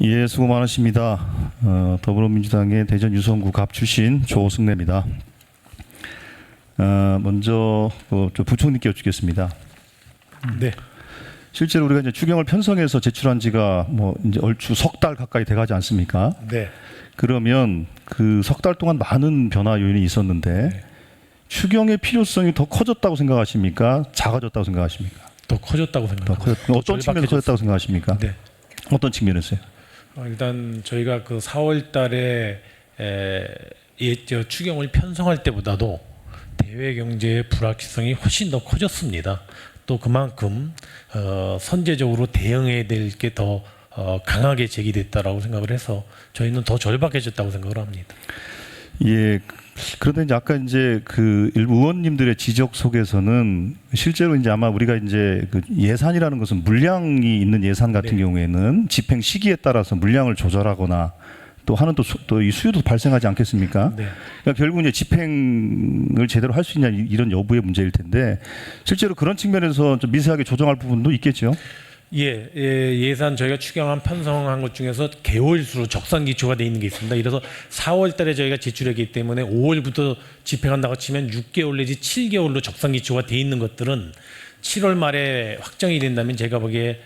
예, 수고 많으십니다. 더불어민주당의 대전 유성구 갑 출신 조승래입니다. 먼저 부총리께 여쭙겠습니다. 네. 실제로 우리가 이제 추경을 편성해서 제출한 지가 이제 얼추 석 달 가까이 돼가지 않습니까? 네. 그러면 그 석 달 동안 많은 변화 요인이 있었는데 네. 추경의 필요성이 더 커졌다고 생각하십니까? 작아졌다고 생각하십니까? 더 커졌다고 생각합니다. 어떤 측면에서 커졌다고 생각하십니까? 네. 어떤 측면에서요? 일단 저희가 그 4월 달에 추경을 편성할 때보다도 대외 경제의 불확실성이 훨씬 더 커졌습니다. 또 그만큼 선제적으로 대응해야 될 게 더 강하게 제기됐다라고 생각을 해서 저희는 더 절박해졌다고 생각을 합니다. 예. 그런데 이제 아까 이제 그 일부 의원님들의 지적 속에서는 실제로 이제 아마 우리가 이제 그 예산이라는 것은 물량이 있는 예산 같은 네. 경우에는 집행 시기에 따라서 물량을 조절하거나 또 하는 또 이 수요도 발생하지 않겠습니까? 네. 그러니까 결국 이제 집행을 제대로 할 수 있냐 이런 여부의 문제일 텐데 실제로 그런 측면에서 좀 미세하게 조정할 부분도 있겠죠. 예산 저희가 추경안 편성한 것 중에서 개월수로 적산 기초가 돼 있는 게 있습니다. 이래서 4월 달에 저희가 제출했기 때문에 5월부터 집행한다고 치면 6개월 내지 7개월로 적산 기초가 돼 있는 것들은 7월 말에 확정이 된다면 제가 보기에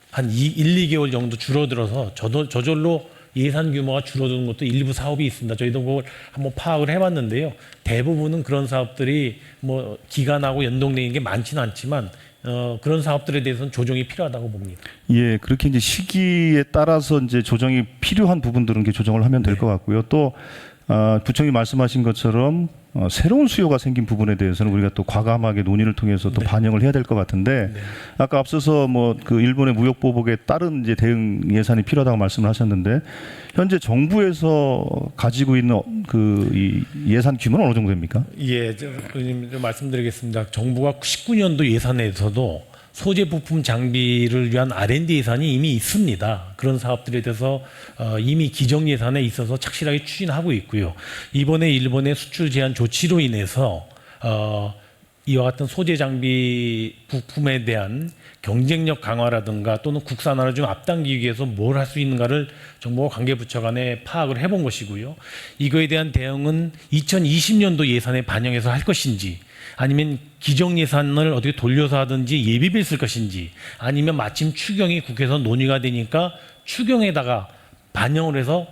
한 1, 2개월 정도 줄어들어서 저절로 예산 규모가 줄어드는 것도 일부 사업이 있습니다. 저희도 그걸 한번 파악을 해봤는데요. 대부분은 그런 사업들이 뭐 기간하고 연동되는 게 많지는 않지만 그런 사업들에 대해서는 조정이 필요하다고 봅니다. 예, 그렇게 이제 시기에 따라서 이제 조정이 필요한 부분들은 이렇게 조정을 하면 될 것 같고요. 또 부총리 말씀하신 것처럼 새로운 수요가 생긴 부분에 대해서는 우리가 또 과감하게 논의를 통해서 또 반영을 해야 될 것 같은데 아까 앞서서 뭐 그 일본의 무역 보복에 따른 이제 대응 예산이 필요하다고 말씀을 하셨는데 현재 정부에서 가지고 있는 그 이 예산 규모는 어느 정도 됩니까? 예, 좀 말씀드리겠습니다. 정부가 19년도 예산에서도 소재 부품 장비를 위한 R&D 예산이 이미 있습니다. 그런 사업들에 대해서 이미 기정 예산에 있어서 착실하게 추진하고 있고요. 이번에 일본의 수출 제한 조치로 인해서 이와 같은 소재 장비 부품에 대한 경쟁력 강화라든가 또는 국산화를 좀 앞당기기 위해서 뭘 할 수 있는가를 정부와 관계부처 간에 파악을 해본 것이고요. 이거에 대한 대응은 2020년도 예산에 반영해서 할 것인지 아니면 기정 예산을 어떻게 돌려서 하든지 예비비를 쓸 것인지 아니면 마침 추경이 국회에서 논의가 되니까 추경에다가 반영을 해서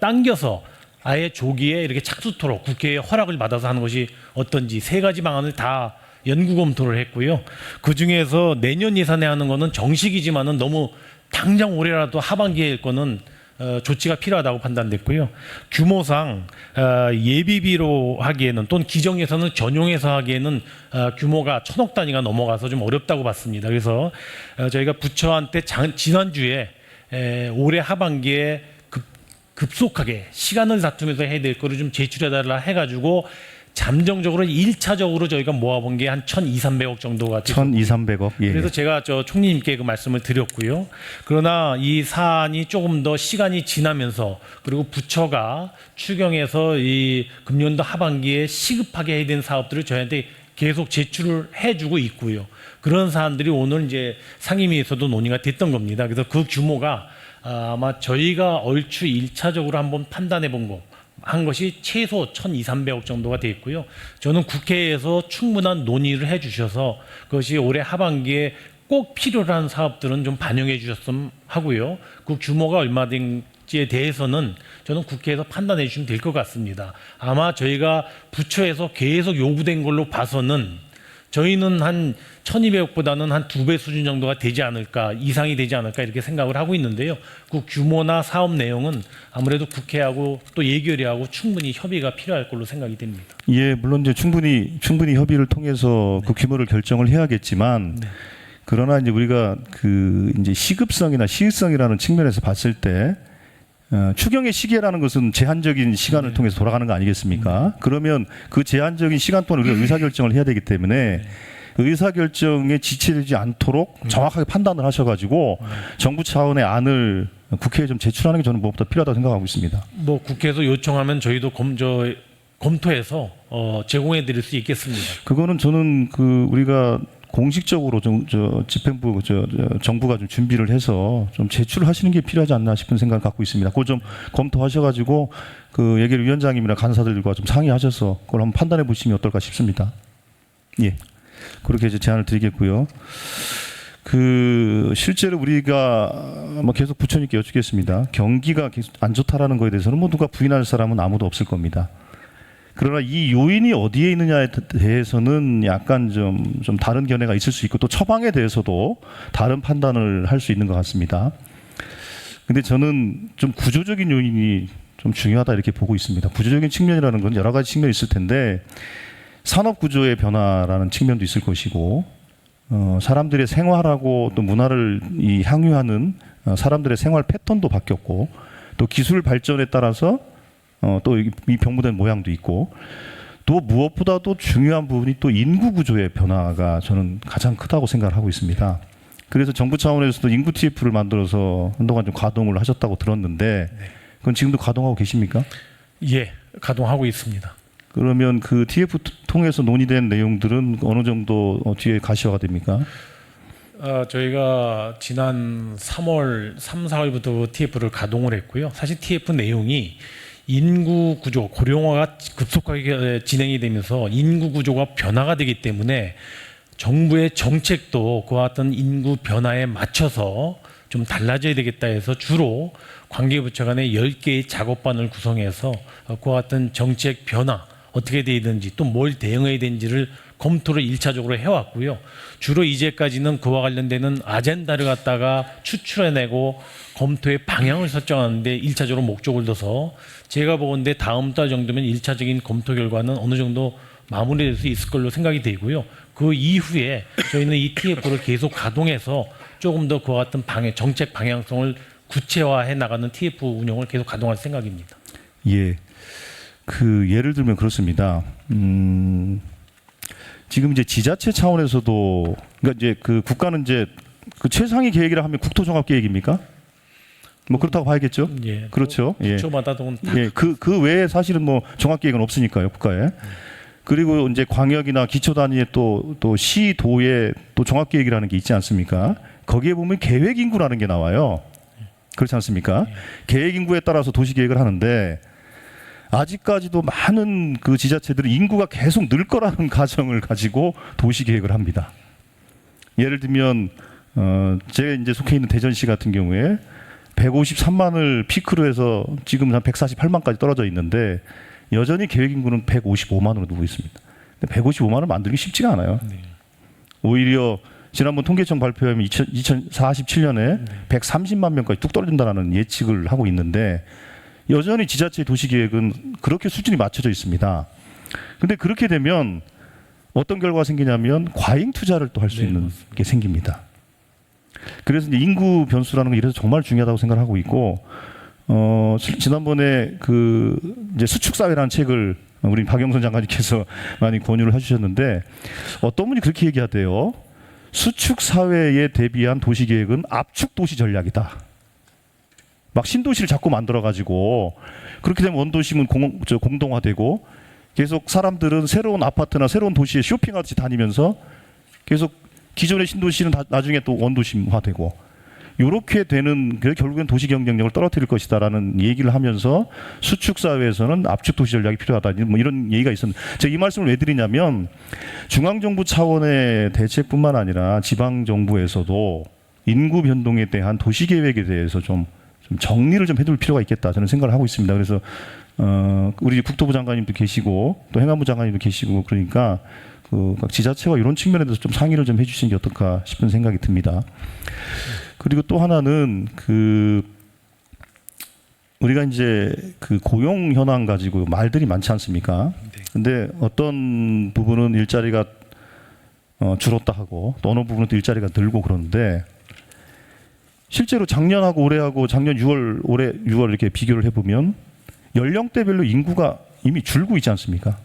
당겨서 아예 조기에 이렇게 착수토록 국회의 허락을 받아서 하는 것이 어떤지 세 가지 방안을 다 연구 검토를 했고요. 그중에서 내년 예산에 하는 거는 정식이지만은 너무 당장 올해라도 하반기에 할 거는 조치가 필요하다고 판단됐고요. 규모상 예비비로 하기에는 또는 기정 예산을 전용해서 하기에는 규모가 1,000억 단위가 넘어가서 좀 어렵다고 봤습니다. 그래서 저희가 부처한테 지난주에 올해 하반기에 급속하게 시간을 다투면서 해야 될 거를 좀 제출해달라 해가지고 잠정적으로 1차적으로 저희가 모아본 게 한 1,200~300억 정도가 1,200~300억. 예. 그래서 제가 총리님께 그 말씀을 드렸고요. 그러나 이 사안이 조금 더 시간이 지나면서 그리고 부처가 추경해서 이 금년도 하반기에 시급하게 해야 되는 사업들을 저희한테 계속 제출을 해주고 있고요. 그런 사안들이 오늘 이제 상임위에서도 논의가 됐던 겁니다. 그래서 그 규모가 아마 저희가 얼추 1차적으로 한번 판단해 본 한 것이 최소 1,200~300억 정도가 돼 있고요. 저는 국회에서 충분한 논의를 해주셔서 그것이 올해 하반기에 꼭 필요한 사업들은 좀 반영해 주셨으면 하고요. 그 규모가 얼마인지에 대해서는 저는 국회에서 판단해 주시면 될 것 같습니다. 아마 저희가 부처에서 계속 요구된 걸로 봐서는 저희는 한 1,200억보다는 한 2배 수준 정도가 되지 않을까, 이상이 되지 않을까 이렇게 생각을 하고 있는데요. 그 규모나 사업 내용은 아무래도 국회하고 또 예결위하고 충분히 협의가 필요할 걸로 생각이 됩니다. 예, 물론 이제 충분히 협의를 통해서 그 규모를 결정을 해야겠지만 그러나 이제 우리가 그 이제 시급성이나 시의성이라는 측면에서 봤을 때 추경의 시계라는 것은 제한적인 시간을 통해서 돌아가는 거 아니겠습니까? 그러면 그 제한적인 시간 동안 우리가 의사결정을 해야 되기 때문에 의사결정에 지체되지 않도록 정확하게 판단을 하셔가지고 정부 차원의 안을 국회에 좀 제출하는 게 저는 무엇보다 필요하다고 생각하고 있습니다. 뭐 국회에서 요청하면 저희도 검토해서 제공해 드릴 수 있겠습니다. 그거는 저는 그 우리가 공식적으로 좀 집행부 정부가 좀 준비를 해서 좀 제출하시는 게 필요하지 않나 싶은 생각을 갖고 있습니다. 그거 좀 검토하셔가지고 그 얘기를 위원장님이나 간사들과 좀 상의하셔서 그걸 한번 판단해 보시면 어떨까 싶습니다. 예, 그렇게 이제 제안을 드리겠고요. 그 실제로 우리가 뭐 계속 부처님께 여쭙겠습니다. 경기가 계속 안 좋다라는 거에 대해서는 뭐 누가 부인할 사람은 아무도 없을 겁니다. 그러나 이 요인이 어디에 있느냐에 대해서는 약간 좀 다른 견해가 있을 수 있고 또 처방에 대해서도 다른 판단을 할 수 있는 것 같습니다. 근데 저는 좀 구조적인 요인이 좀 중요하다 이렇게 보고 있습니다. 구조적인 측면이라는 건 여러 가지 측면이 있을 텐데 산업 구조의 변화라는 측면도 있을 것이고 사람들의 생활하고 또 문화를 향유하는 사람들의 생활 패턴도 바뀌었고 또 기술 발전에 따라서 또 이 병무된 모양도 있고 또 무엇보다도 중요한 부분이 또 인구 구조의 변화가 저는 가장 크다고 생각을 하고 있습니다. 그래서 정부 차원에서도 인구 TF를 만들어서 한동안 좀 가동을 하셨다고 들었는데 그건 지금도 가동하고 계십니까? 예, 가동하고 있습니다. 그러면 그 TF 통해서 논의된 내용들은 어느 정도 뒤에 가시화가 됩니까? 저희가 지난 3월, 3, 4월부터 TF를 가동을 했고요. 사실 TF 내용이 인구 구조, 고령화가 급속하게 진행이 되면서 인구 구조가 변화가 되기 때문에 정부의 정책도 그와 같은 인구 변화에 맞춰서 좀 달라져야 되겠다 해서 주로 관계부처 간에 10개의 작업반을 구성해서 그와 같은 정책 변화 어떻게 되든지 또 뭘 대응해야 되는지를 검토를 1차적으로 해왔고요. 주로 이제까지는 그와 관련되는 아젠다를 갖다가 추출해내고 검토의 방향을 설정하는데 1차적으로 목적을 둬서 제가 보건대 다음 달 정도면 1차적인 검토 결과는 어느 정도 마무리될 수 있을 걸로 생각이 되고요. 그 이후에 저희는 이 TF를 계속 가동해서 조금 더 그와 같은 정책 방향성을 구체화해 나가는 TF 운영을 계속 가동할 생각입니다. 예. 그 예를 들면 그렇습니다. 지금 이제 지자체 차원에서도 그러니까 이제 그 국가는 이제 그 최상위 계획이라 하면 국토종합계획입니까? 뭐 그렇다고 봐야겠죠. 예. 그렇죠. 예. 부처마다도 예. 그 외에 사실은 뭐 종합계획은 없으니까요, 국가에. 그리고 이제 광역이나 기초 단위의 또 시, 도의 또 종합계획이라는 게 있지 않습니까? 거기에 보면 계획인구라는 게 나와요. 그렇지 않습니까? 계획인구에 따라서 도시계획을 하는데 아직까지도 많은 그 지자체들은 인구가 계속 늘 거라는 가정을 가지고 도시계획을 합니다. 예를 들면 제가 이제 속해 있는 대전시 같은 경우에 153만을 피크로 해서 지금 한 148만까지 떨어져 있는데 여전히 계획 인구는 155만으로 두고 있습니다. 근데 155만을 만들기 쉽지가 않아요. 네. 오히려 지난번 통계청 발표하면 2047년에 130만 명까지 뚝 떨어진다는 예측을 하고 있는데 여전히 지자체 도시계획은 그렇게 수준이 맞춰져 있습니다. 근데 그렇게 되면 어떤 결과가 생기냐면 과잉 투자를 또 할 수 있는 게 생깁니다. 그래서 이제 인구 변수라는 게 이래서 정말 중요하다고 생각하고 있고 지난번에 그 이제 수축사회라는 책을 우리 박영선 장관님께서 많이 권유를 해주셨는데 어떤 분이 그렇게 얘기하대요. 수축사회에 대비한 도시계획은 압축도시 전략이다. 막 신도시를 자꾸 만들어가지고 그렇게 되면 원도심은 공동화되고 계속 사람들은 새로운 아파트나 새로운 도시에 쇼핑하듯이 다니면서 계속 기존의 신도시는 나중에 또 원도심화되고 이렇게 되는 게 결국엔 도시 경쟁력을 떨어뜨릴 것이다라는 얘기를 하면서 수축 사회에서는 압축 도시 전략이 필요하다 뭐 이런 얘기가 있었는데 제가 이 말씀을 왜 드리냐면 중앙 정부 차원의 대책뿐만 아니라 지방 정부에서도 인구 변동에 대한 도시 계획에 대해서 좀 정리를 좀 해둘 필요가 있겠다 저는 생각을 하고 있습니다. 그래서 우리 국토부 장관님도 계시고 또 행안부 장관님도 계시고 그러니까 각 지자체와 이런 측면에 대해서 좀 상의를 좀 해주시는 게 어떨까 싶은 생각이 듭니다. 그리고 또 하나는 우리가 이제 그 고용 현황 가지고 말들이 많지 않습니까? 근데 어떤 부분은 일자리가 줄었다 하고 또 어느 부분은 또 일자리가 늘고 그러는데 실제로 작년하고 올해하고 작년 6월 올해 6월 이렇게 비교를 해보면 연령대별로 인구가 이미 줄고 있지 않습니까?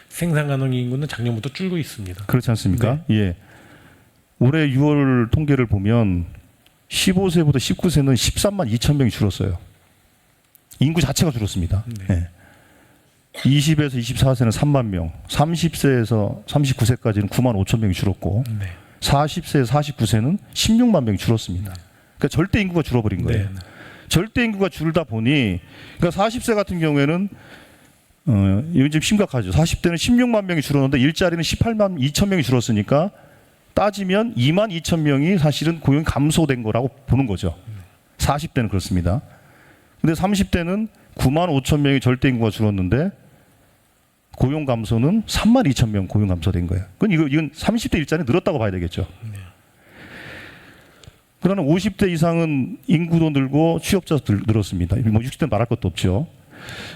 생산 가능 인구는 작년부터 줄고 있습니다. 그렇지 않습니까? 네. 예. 올해 6월 통계를 보면 15세부터 19세는 13만 2천 명이 줄었어요. 인구 자체가 줄었습니다. 네. 예. 20에서 24세는 3만 명, 30세에서 39세까지는 9만 5천 명이 줄었고, 네. 40세에서 49세는 16만 명이 줄었습니다. 그러니까 절대 인구가 줄어버린 거예요. 네. 절대 인구가 줄다 보니, 그러니까 40세 같은 경우에는 이건 좀 심각하죠. 40대는 16만 명이 줄었는데 일자리는 18만 2천 명이 줄었으니까 따지면 2만 2천 명이 사실은 고용이 감소된 거라고 보는 거죠. 40대는 그렇습니다. 근데 30대는 9만 5천 명이 절대 인구가 줄었는데 고용 감소는 3만 2천 명 고용 감소된 거예요. 이건 30대 일자리 늘었다고 봐야 되겠죠. 그러나 50대 이상은 인구도 늘고 취업자도 늘었습니다. 뭐 60대는 말할 것도 없죠.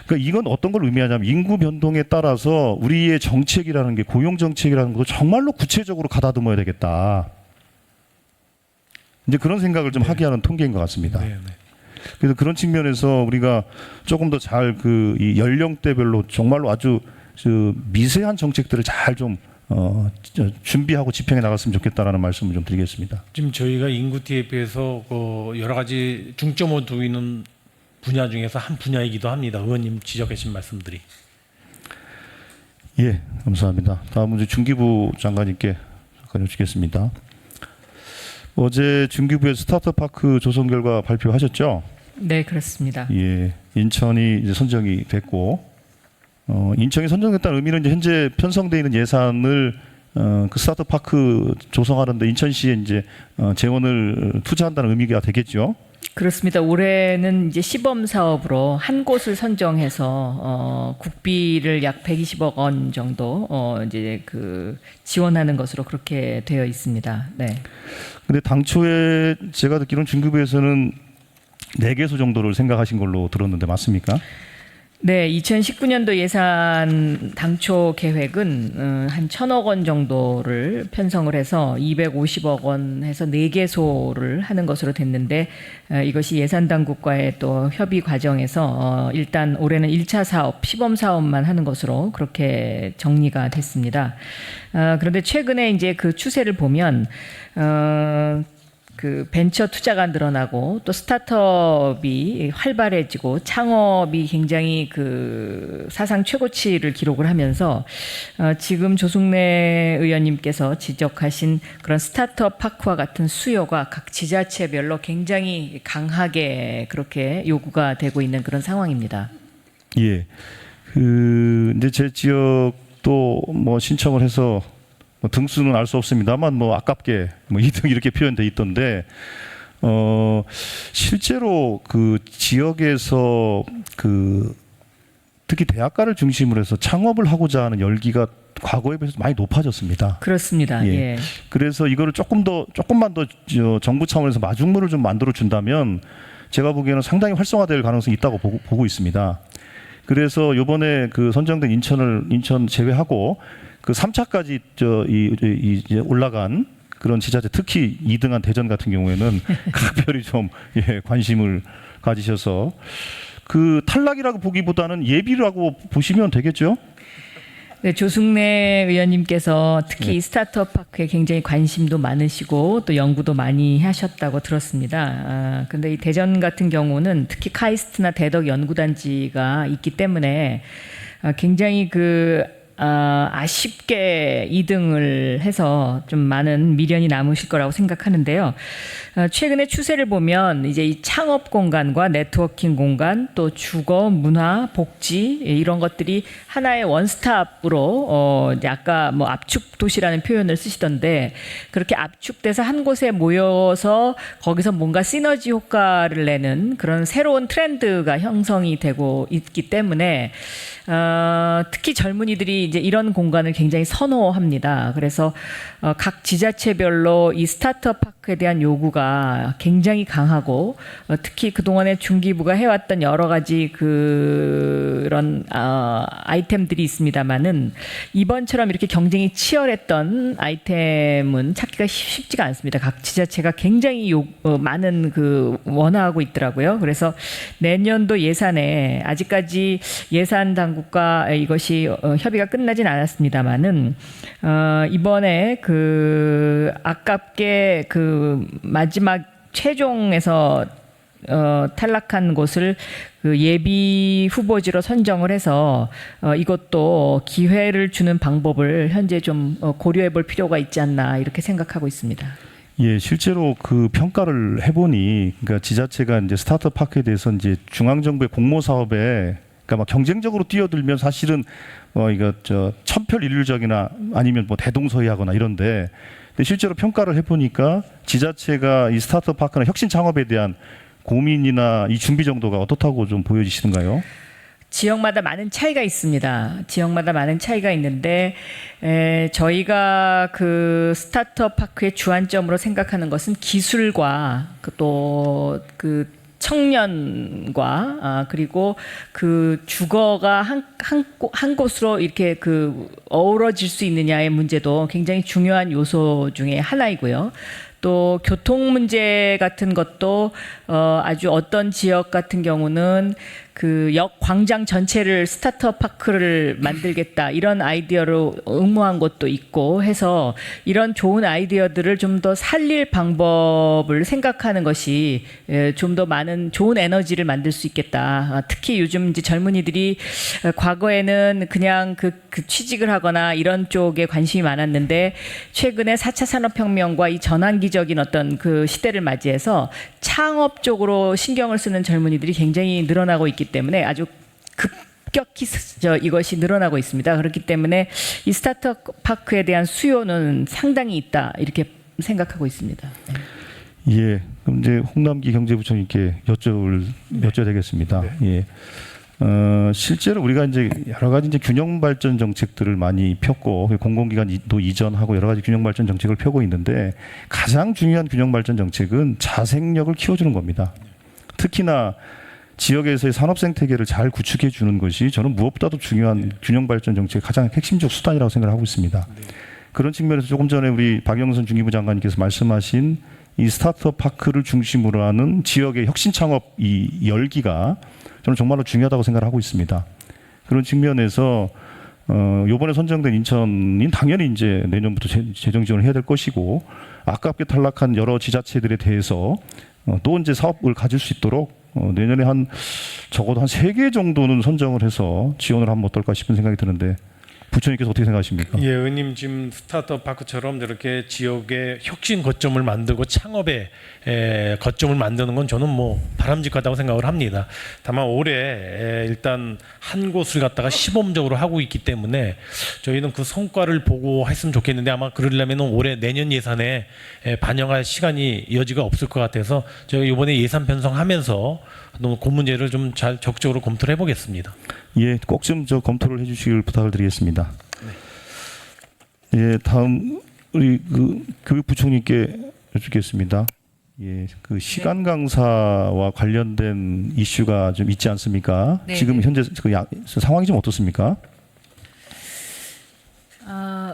그러니까 이건 어떤 걸 의미하냐면 인구 변동에 따라서 우리의 정책이라는 게 고용 정책이라는 것을 정말로 구체적으로 가다듬어야 되겠다. 이제 그런 생각을 좀 하게 하는 통계인 것 같습니다. 네, 네. 그래서 그런 측면에서 우리가 조금 더 잘 이 연령대별로 정말로 아주 미세한 정책들을 잘 좀 준비하고 집행해 나갔으면 좋겠다라는 말씀을 좀 드리겠습니다. 지금 저희가 인구 TF에서 여러 가지 중점을 두고 있는 분야 중에서 한 분야이기도 합니다. 의원님 지적하신 말씀들이. 예, 감사합니다. 다음은 이제 중기부 장관님께 잠깐 여쭙겠습니다. 어제 중기부의 스타트업 파크 조성 결과 발표하셨죠? 네, 그렇습니다. 예, 인천이 이제 선정이 됐고, 인천이 선정됐다는 의미는 이제 현재 편성되어 있는 예산을 그 스타트업 파크 조성하는데 인천시에 이제 재원을 투자한다는 의미가 되겠죠? 그렇습니다. 올해는 이제 시범 사업으로 한 곳을 선정해서 국비를 약 120억 원 정도 이제 지원하는 것으로 그렇게 되어 있습니다. 네. 근데 당초에 제가 듣기로는 중기부에서는 4개소 정도를 생각하신 걸로 들었는데 맞습니까? 네, 2019년도 예산 당초 계획은 한 1,000억 원 정도를 편성을 해서 250억 원 해서 4개소를 하는 것으로 됐는데 이것이 예산 당국과의 또 협의 과정에서 일단 올해는 1차 사업, 시범 사업만 하는 것으로 그렇게 정리가 됐습니다. 그런데 최근에 이제 그 추세를 보면 그 벤처 투자가 늘어나고 또 스타트업이 활발해지고 창업이 굉장히 그 사상 최고치를 기록을 하면서 지금 조승래 의원님께서 지적하신 그런 스타트업 파크와 같은 수요가 각 지자체별로 굉장히 강하게 그렇게 요구가 되고 있는 그런 상황입니다. 예. 이제 제 지역도 뭐 신청을 해서 등수는 알 수 없습니다만 뭐 아깝게 뭐 2등 이렇게 표현돼 있던데 실제로 그 지역에서 특히 대학가를 중심으로 해서 창업을 하고자 하는 열기가 과거에 비해서 많이 높아졌습니다. 그렇습니다. 예. 예. 그래서 이거를 조금만 더 정부 차원에서 마중물을 좀 만들어 준다면 제가 보기에는 상당히 활성화될 가능성이 있다고 보고 있습니다. 그래서 이번에 그 선정된 인천 제외하고 그 3차까지 이제 올라간 그런 지자체, 특히 2등한 대전 같은 경우에는 각별히 좀 관심을 가지셔서 그 탈락이라고 보기보다는 예비라고 보시면 되겠죠? 네, 조승래 의원님께서 특히 네. 스타트업 파크에 굉장히 관심도 많으시고 또 연구도 많이 하셨다고 들었습니다. 근데 이 대전 같은 경우는 특히 카이스트나 대덕 연구단지가 있기 때문에 굉장히 아쉽게 2등을 해서 좀 많은 미련이 남으실 거라고 생각하는데요. 최근의 추세를 보면 이제 이 창업 공간과 네트워킹 공간 또 주거, 문화, 복지 이런 것들이 하나의 원스톱으로 이제 아까 뭐 압축 도시라는 표현을 쓰시던데 그렇게 압축돼서 한 곳에 모여서 거기서 뭔가 시너지 효과를 내는 그런 새로운 트렌드가 형성이 되고 있기 때문에 특히 젊은이들이 이제 이런 공간을 굉장히 선호합니다. 그래서 각 지자체별로 이 스타트업 파크에 대한 요구가 굉장히 강하고 특히 그동안에 중기부가 해왔던 여러 가지 그런 아이템들이 있습니다만은 이번처럼 이렇게 경쟁이 치열했던 아이템은 찾기가 쉽지가 않습니다. 각 지자체가 굉장히 많은 원화하고 있더라고요. 그래서 내년도 예산에 아직까지 예산 당국과 이것이 협의가 끝나진 않았습니다만은 이번에 아깝게 마지막 최종에서 탈락한 곳을 그 예비 후보지로 선정을 해서 이것도 기회를 주는 방법을 현재 좀 고려해 볼 필요가 있지 않나 이렇게 생각하고 있습니다. 예, 실제로 그 평가를 해보니, 그러니까 지자체가 이제 스타트업 파크에 대해서 이제 중앙정부의 공모 사업에, 그러니까 막 경쟁적으로 뛰어들면 사실은 이거 천편일률적이나 아니면 뭐 대동소이하거나 이런데, 근데 실제로 평가를 해보니까 지자체가 이 스타트업 파크나 혁신 창업에 대한 고민이나 이 준비 정도가 어떻다고 좀 보여지시던가요? 지역마다 많은 차이가 있습니다. 지역마다 많은 차이가 있는데 저희가 그 스타트업 파크의 주안점으로 생각하는 것은 기술과 또 그 청년과 그리고 그 주거가 한 곳으로 이렇게 그 어우러질 수 있느냐의 문제도 굉장히 중요한 요소 중에 하나이고요. 또 교통 문제 같은 것도 아주 어떤 지역 같은 경우는 그 역 광장 전체를 스타트업 파크를 만들겠다 이런 아이디어로 응모한 곳도 있고 해서 이런 좋은 아이디어들을 좀 더 살릴 방법을 생각하는 것이 좀 더 많은 좋은 에너지를 만들 수 있겠다. 특히 요즘 이제 젊은이들이 과거에는 그냥 그 취직을 하거나 이런 쪽에 관심이 많았는데 최근에 4차 산업혁명과 이 전환기적인 어떤 그 시대를 맞이해서 창업 쪽으로 신경을 쓰는 젊은이들이 굉장히 늘어나고 있기 때문에 아주 급격히 이것이 늘어나고 있습니다. 그렇기 때문에 이 스타트업 파크에 대한 수요는 상당히 있다 이렇게 생각하고 있습니다. 예, 그럼 이제 홍남기 경제부총리께 여쭤야 되겠습니다. 예. 실제로 우리가 이제 여러 가지 이제 균형 발전 정책들을 많이 폈고 공공기관도 이전하고 여러 가지 균형 발전 정책을 펴고 있는데 가장 중요한 균형 발전 정책은 자생력을 키워주는 겁니다. 특히나 지역에서의 산업 생태계를 잘 구축해 주는 것이 저는 무엇보다도 중요한 균형 발전 정책의 가장 핵심적 수단이라고 생각을 하고 있습니다. 그런 측면에서 조금 전에 우리 박영선 중기부 장관님께서 말씀하신 이 스타트업 파크를 중심으로 하는 지역의 혁신 창업 이 열기가 저는 정말로 중요하다고 생각을 하고 있습니다. 그런 측면에서 이번에 선정된 인천이 당연히 이제 내년부터 재정 지원을 해야 될 것이고 아깝게 탈락한 여러 지자체들에 대해서 또 이제 사업을 가질 수 있도록 내년에 적어도 한 3개 정도는 선정을 해서 지원을 하면 어떨까 싶은 생각이 드는데 부처님께서 어떻게 생각하십니까? 예, 의원님 지금 스타트업 파크처럼 저렇게 지역의 혁신 거점을 만들고 창업의 거점을 만드는 건 저는 뭐 바람직하다고 생각을 합니다. 다만 올해 일단 한 곳을 갖다가 시범적으로 하고 있기 때문에 저희는 그 성과를 보고 했으면 좋겠는데 아마 그러려면 올해 내년 예산에 반영할 시간이 여지가 없을 것 같아서 저희가 이번에 예산 편성하면서 그 문제를 좀 잘 적극적으로 검토를 해보겠습니다. 예, 꼭 좀 검토를 해주시길 부탁을 드리겠습니다. 네. 예, 다음 우리 그 교육부총리께 여쭙겠습니다. 예, 그 시간 강사와 관련된 이슈가 좀 있지 않습니까? 네. 지금 현재 그 상황이 좀 어떻습니까?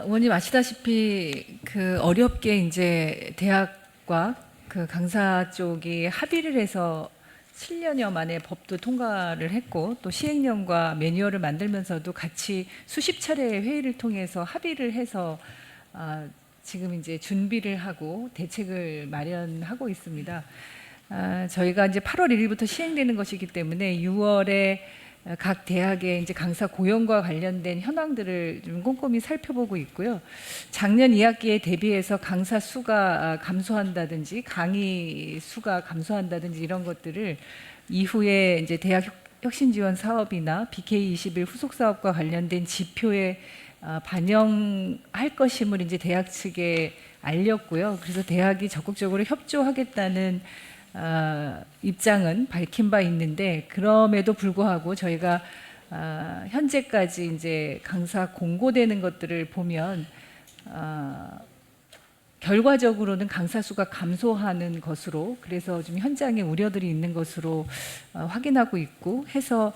의원님 아시다시피 그 어렵게 이제 대학과 그 강사 쪽이 합의를 해서 7년여 만에 법도 통과를 했고 또 시행령과 매뉴얼을 만들면서도 같이 수십 차례 회의를 통해서 합의를 해서 지금 이제 준비를 하고 대책을 마련하고 있습니다. 저희가 이제 8월 1일부터 시행되는 것이기 때문에 6월에 각 대학의 이제 강사 고용과 관련된 현황들을 좀 꼼꼼히 살펴보고 있고요. 작년 2학기에 대비해서 강사 수가 감소한다든지 강의 수가 감소한다든지 이런 것들을 이후에 이제 대학 혁신 지원 사업이나 BK21 후속 사업과 관련된 지표에 반영할 것임을 이제 대학 측에 알렸고요. 그래서 대학이 적극적으로 협조하겠다는 입장은 밝힌 바 있는데 그럼에도 불구하고 저희가 현재까지 이제 강사 공고되는 것들을 보면 결과적으로는 강사 수가 감소하는 것으로 그래서 좀 현장에 우려들이 있는 것으로 확인하고 있고 해서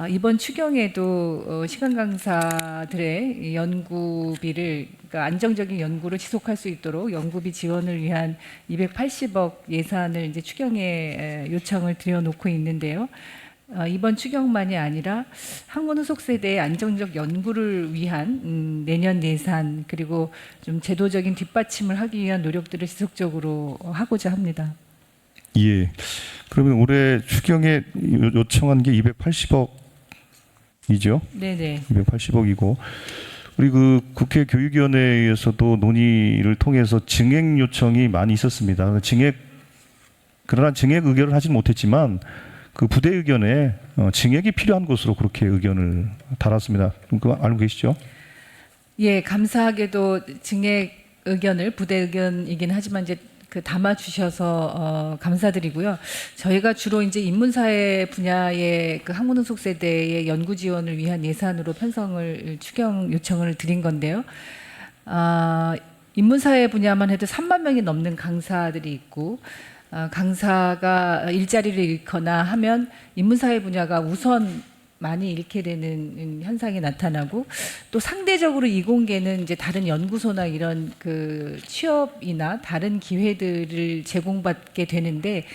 이번 추경에도 시간 강사들의 연구비를 그러니까 안정적인 연구를 지속할 수 있도록 연구비 지원을 위한 280억 예산을 이제 추경에 요청을 드려놓고 있는데요. 이번 추경만이 아니라 학문 후속 세대의 안정적 연구를 위한 내년 예산 그리고 좀 제도적인 뒷받침을 하기 위한 노력들을 지속적으로 하고자 합니다. 예. 그러면 올해 추경에 요청한 게 280억이죠. 네네. 280억이고 우리 그 국회 교육위원회에서도 논의를 통해서 증액 요청이 많이 있었습니다. 그러나 증액 의결을 하진 못했지만 그 부대 의견에 증액이 필요한 것으로 그렇게 의견을 달았습니다. 그거 알고 계시죠? 예, 감사하게도 증액 의견을 부대 의견이긴 하지만 이제 그 담아 주셔서 감사드리고요. 저희가 주로 이제 인문사회 분야의 그 학문흥 속세대의 연구 지원을 위한 예산으로 편성을 추경 요청을 드린 건데요. 인문사회 분야만 해도 3만 명이 넘는 강사들이 있고 강사가 일자리를 잃거나 하면 인문사회 분야가 우선 많이 잃게 되는 현상이 나타나고 또 상대적으로 이공계는 이제 다른 연구소나 이런 그 취업이나 다른 기회들을 제공받게 되는데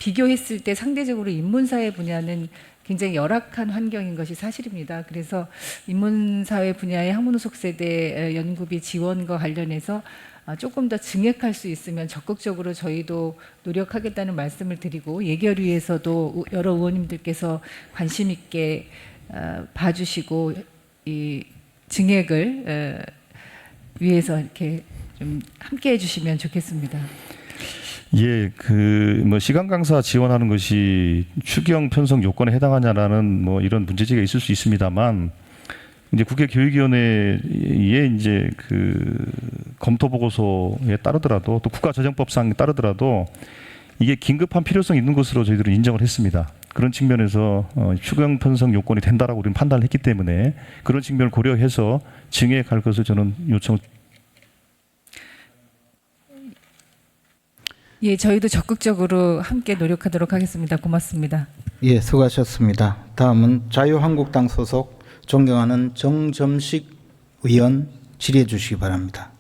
비교했을 때 상대적으로 인문사회 분야는 굉장히 열악한 환경인 것이 사실입니다. 그래서 인문사회 분야의 학문후 속세대 연구비 지원과 관련해서 조금 더 증액할 수 있으면 적극적으로 저희도 노력하겠다는 말씀을 드리고 예결위에서도 여러 의원님들께서 관심 있게 봐주시고 이 증액을 위해서 이렇게 좀 함께 해주시면 좋겠습니다. 예, 그 뭐 시간 강사 지원하는 것이 추경 편성 요건에 해당하냐라는 뭐 이런 문제제기가 있을 수 있습니다만. 이제 국회 교육위원회에 이제 그 검토 보고서에 따르더라도 또 국가재정법상에 따르더라도 이게 긴급한 필요성이 있는 것으로 저희들은 인정을 했습니다. 그런 측면에서 추경 편성 요건이 된다라고 우리는 판단을 했기 때문에 그런 측면을 고려해서 증액할 것을 저는 요청. 예, 저희도 적극적으로 함께 노력하도록 하겠습니다. 고맙습니다. 예, 수고하셨습니다. 다음은 자유한국당 소속 존경하는 정점식 의원 질의해 주시기 바랍니다.